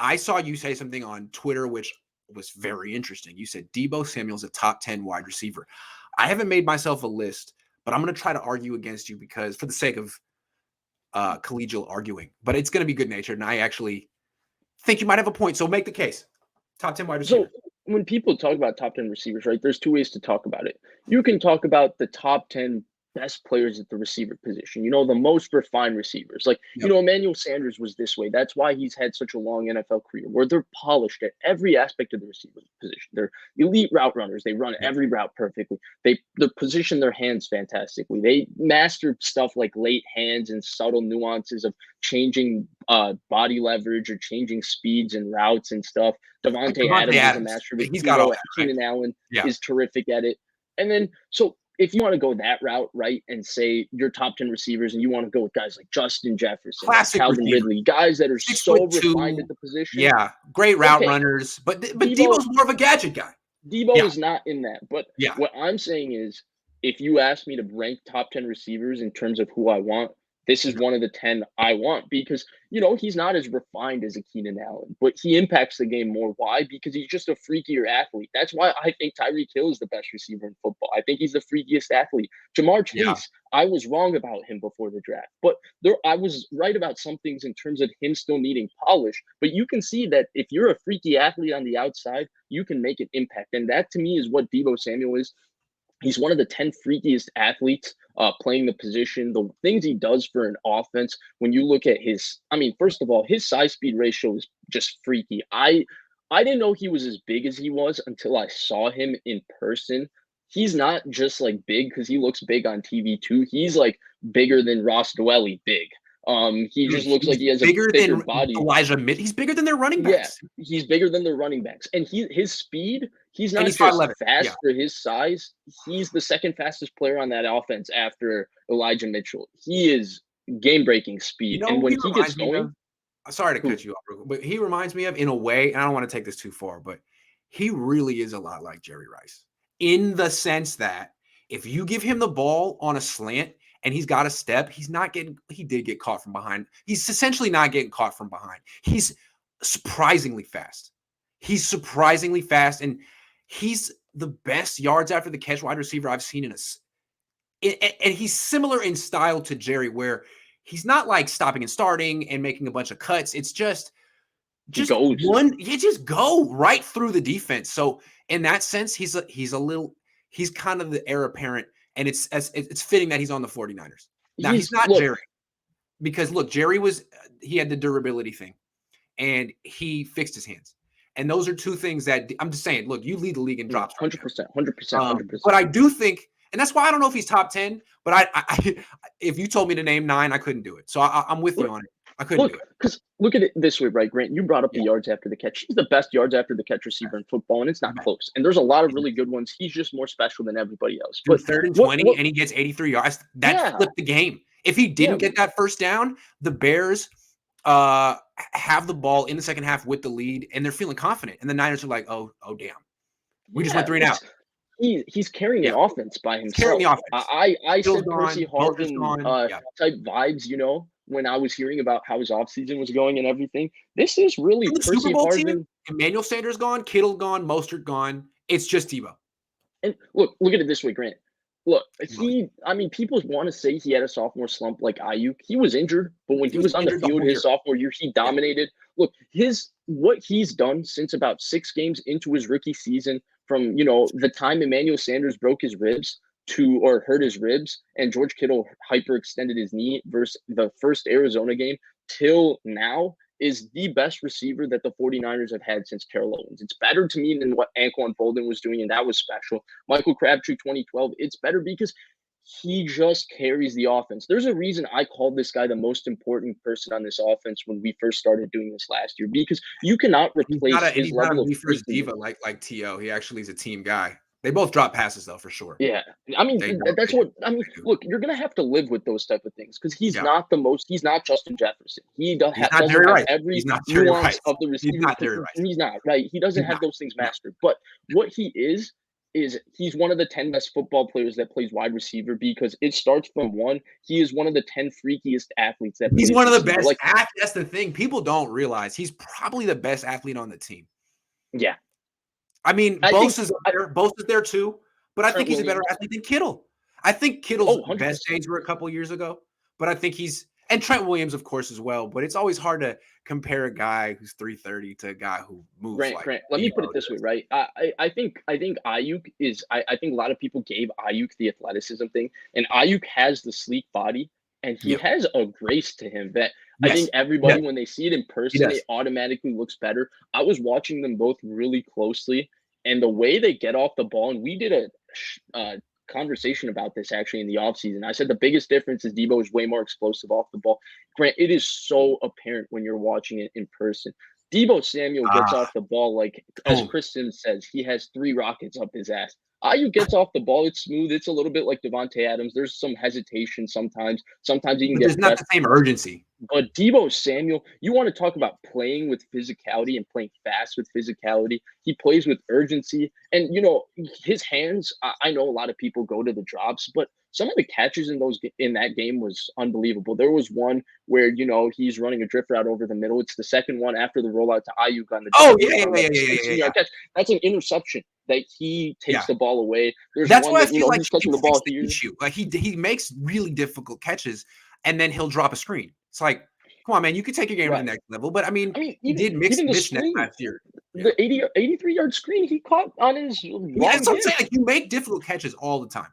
I saw you say something on Twitter, which was very interesting. You said Deebo Samuel's a top 10 wide receiver. I haven't made myself a list, but I'm going to try to argue against you because for the sake of collegial arguing, but it's going to be good natured. And I actually think you might have a point. So make the case. Top 10 wide receiver. So when people talk about top 10 receivers, right, there's two ways to talk about it. You can talk about the top 10 best players at the receiver position, the most refined receivers. Like, Yep. Emmanuel Sanders was this way. That's why he's had such a long NFL career where they're polished at every aspect of the receiver position. They're elite route runners. They run every route perfectly. They position their hands fantastically. They master stuff like late hands and subtle nuances of changing body leverage or changing speeds and routes and stuff. Devontae Adams is a master of it. He's got all that, right? Keenan Allen is terrific at it. And then, so if you want to go that route, right, and say your top 10 receivers and you want to go with guys like Justin Jefferson, classic Calvin Ridley, guys that are so refined at the position. Yeah, great route runners. But Deebo's more of a gadget guy. Deebo is not in that. But what I'm saying is, if you ask me to rank top 10 receivers in terms of who I want, this is one of the 10 I want because, he's not as refined as a Keenan Allen, but he impacts the game more. Why? Because he's just a freakier athlete. That's why I think Tyreek Hill is the best receiver in football. I think he's the freakiest athlete. Jamar Chase, I was wrong about him before the draft, but I was right about some things in terms of him still needing polish. But you can see that if you're a freaky athlete on the outside, you can make an impact. And that to me is what Deebo Samuel is. He's one of the 10 freakiest athletes playing the position. The things he does for an offense, when you look at first of all, his size-speed ratio is just freaky. I didn't know he was as big as he was until I saw him in person. He's not just like big because he looks big on TV too. He's like bigger than Ross Dwelly big. He just looks like he has a bigger body. He's bigger than their running backs. Yeah, he's bigger than their running backs. And his speed, he's not just fast for his size. He's the second fastest player on that offense after Elijah Mitchell. He is game-breaking speed. And when he gets going... Sorry to cut you off, but he reminds me of, in a way, and I don't want to take this too far, but he really is a lot like Jerry Rice in the sense that if you give him the ball on a slant, and he's got a step, he did get caught from behind. He's essentially not getting caught from behind. He's surprisingly fast. And he's the best yards after the catch wide receiver I've seen and he's similar in style to Jerry, where he's not like stopping and starting and making a bunch of cuts. It's just go right through the defense. So in that sense, he's kind of the heir apparent. And it's fitting that he's on the 49ers. Now, he's not Jerry. Because, look, Jerry he had the durability thing. And he fixed his hands. And those are two things that I'm just saying, look, you lead the league in drops. 100%. But I do think, and that's why I don't know if he's top 10, but I if you told me to name 9, I couldn't do it. So I'm with you on it. I couldn't do it. Because look at it this way, right, Grant? You brought up the yards after the catch. He's the best yards after the catch receiver in football, and it's not close. And there's a lot of really good ones. He's just more special than everybody else. But 3rd and 20, and he gets 83 yards. That flipped the game. If he didn't get that first down, the Bears have the ball in the second half with the lead, and they're feeling confident. And the Niners are like, oh damn. We just went 3 and out. He's carrying an offense by himself. I said Percy Harvin type vibes, when I was hearing about how his offseason was going and everything. This is really Percy Harvin. Emmanuel Sanders gone, Kittle gone, Mostert gone. It's just Deebo. And look at it this way, Grant. Look, people want to say he had a sophomore slump like Ayuk. He was injured, but when he was on the field his sophomore year, he dominated. Look, what he's done since about 6 games into his rookie season, from the time Emmanuel Sanders broke his ribs or hurt his ribs, and George Kittle hyperextended his knee versus the first Arizona game till now, is the best receiver that the 49ers have had since Terrell Owens. It's better to me than what Anquan Bolden was doing, and that was special. Michael Crabtree, 2012, it's better because he just carries the offense. There's a reason I called this guy the most important person on this offense when we first started doing this last year, because you cannot replace his level of first diva like T.O. He actually is a team guy. They both drop passes, though, for sure. Yeah. Look, you're going to have to live with those type of things because he's not Justin Jefferson. He doesn't have every nuance of the receiver. He's not Jerry Rice. He's not, right? He doesn't have those things mastered. But what he is is he's one of the 10 best football players that plays wide receiver because it starts from one. He is one of the 10 freakiest athletes that He's plays one of the receiver. best Like, athletes. That's the thing. People don't realize he's probably the best athlete on the team. yeah. I mean, I think Bosa's there. Bosa's there too, but I think Trent he's a better Williams. athlete than Kittle. I think Kittle's Oh, best 100%. days were a couple years ago, but I think and Trent Williams, of course, as well. But it's always hard to compare a guy who's 330 to a guy who moves like Grant, let me put Deebo it this way, does. right? I think Ayuk is I think a lot of people gave Ayuk the athleticism thing, and Ayuk has the sleek body, and he Yep. has a grace to him that I Yes. think everybody Yes. when they see it in He person, it does. automatically looks better. I was watching them both really closely, and the way they get off the ball, and we did a conversation about this actually in the offseason. I said the biggest difference is Deebo is way more explosive off the ball. Grant, it is so apparent when you're watching it in person. Deebo Samuel gets Ah, off the ball like, as boom. Chris Sims says, he has 3 rockets up his ass. Ayuk gets off the ball, it's smooth. It's a little bit like Devontae Adams. There's some hesitation sometimes. Sometimes he can But get there's not pressed. the same urgency. But Deebo Samuel, you want to talk about playing with physicality and playing fast with physicality. He plays with urgency. And, his hands, I know a lot of people go to the drops, but some of the catches in that game was unbelievable. There was one where, he's running a drift route over the middle. It's the second one after the rollout to Ayuk on the Oh, drop, yeah, yeah, on yeah, the yeah, yeah, yeah, 16-yard yeah. catch. That's an interception that he takes Yeah. the ball away. There's That's one why I that, feel like he's he catching can the ball fix the here. issue. Like he makes really difficult catches, and then he'll drop a screen. It's like, come on, man, you could take your game to the Right. next level. But I mean, I mean, he did mix even the Mishnet screen, last year. Yeah. the 83-yard screen he caught on his Yeah, long that's what I'm saying. dish. Like, you make difficult catches all the time.